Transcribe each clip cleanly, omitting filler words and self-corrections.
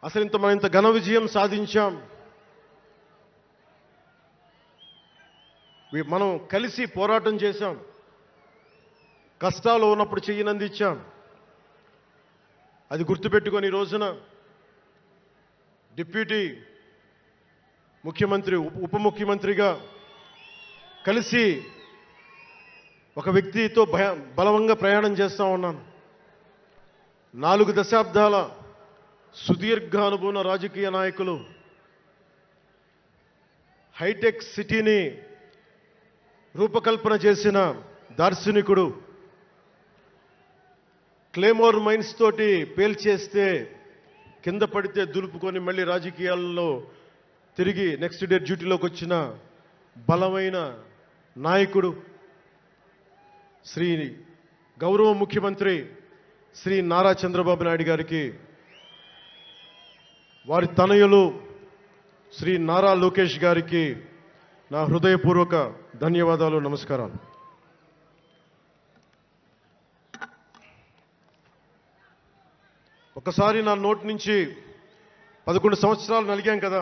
అసలు మనం ఇంత ఘన విజయం సాధించాం. మనం కలిసి పోరాటం చేశాం. కష్టాలు ఉన్నప్పుడు చెయ్యనందించాం. అది గుర్తుపెట్టుకొని ఈ రోజున డిప్యూటీ ముఖ్యమంత్రి, ఉప ముఖ్యమంత్రిగా కలిసి ఒక వ్యక్తితో బలవంగా ప్రయాణం చేస్తూ ఉన్నాను. 4 దశాబ్దాల సుదీర్ఘ అనుభవం రాజకీయ నాయకులు, హైటెక్ సిటీని రూపకల్పన చేసిన దార్శనికుడు, క్లేమోర్ మైన్స్ తోటి పేల్చేస్తే కింద పడితే దులుపుకొని మళ్ళీ రాజకీయాల్లో తిరిగి నెక్స్ట్ డే డ్యూటీలోకి వచ్చిన బలమైన నాయకుడు శ్రీ గౌరవ ముఖ్యమంత్రి శ్రీ నారా చంద్రబాబు నాయుడు గారికి, వారి తనయులు శ్రీ నారా లోకేష్ గారికి నా హృదయపూర్వక ధన్యవాదాలు, నమస్కారాలు. ఒకసారి నా నోటి నుంచి 11 సంవత్సరాలు నలిగాం కదా,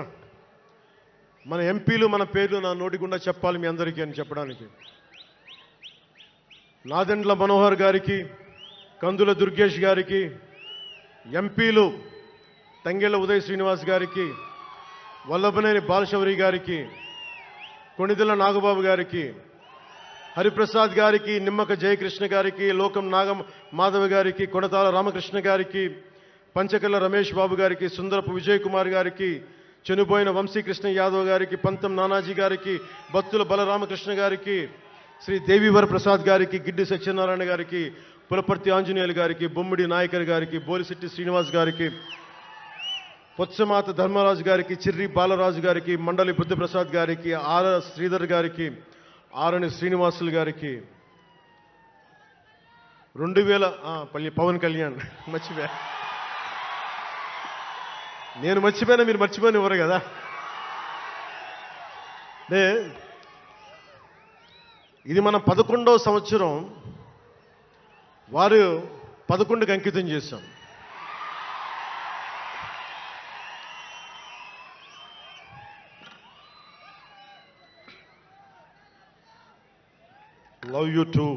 మన ఎంపీలు మన పేర్లు నా నోటి గుండా చెప్పాలి మీ అందరికీ అని చెప్పడానికి. నాదెండ్ల మనోహర్ గారికి, కందుల దుర్గేష్ గారికి, ఎంపీలు తంగెళ్ల ఉదయ్ శ్రీనివాస్ గారికి, వల్లభనేని బాలశౌరి గారికి, కొణిదెల నాగబాబు గారికి, హరిప్రసాద్ గారికి, నిమ్మక జయకృష్ణ గారికి, లోకం మాధవ గారికి, కొనతాల రామకృష్ణ గారికి, పంచకల్ల రమేష్ బాబు గారికి, సుందరపు విజయ్ కుమార్ గారికి, చనిపోయిన వంశీకృష్ణ యాదవ్ గారికి, పంతం నానాజీ గారికి, బత్తుల బలరామకృష్ణ గారికి, శ్రీ దేవీవర ప్రసాద్ గారికి, గిడ్డి సత్యనారాయణ గారికి, పులపర్తి ఆంజనేయులు గారికి, బొమ్మిడి నాయకర్ గారికి, బోలిశెట్టి శ్రీనివాస్ గారికి, పొత్సమాత ధర్మరాజు గారికి, చిర్రి బాలరాజు గారికి, మండలి బుద్ధప్రసాద్ గారికి, ఆర శ్రీధర్ గారికి, ఆరణి శ్రీనివాసులు గారికి, 2000 పవన్ కళ్యాణ్ మర్చిపోయా, నేను మర్చిపోయినా మీరు మర్చిపోయిన ఎవరు కదా. ఇది మన 11వ సంవత్సరం, వారు 11కి అంకితం చేశాం. Love you two.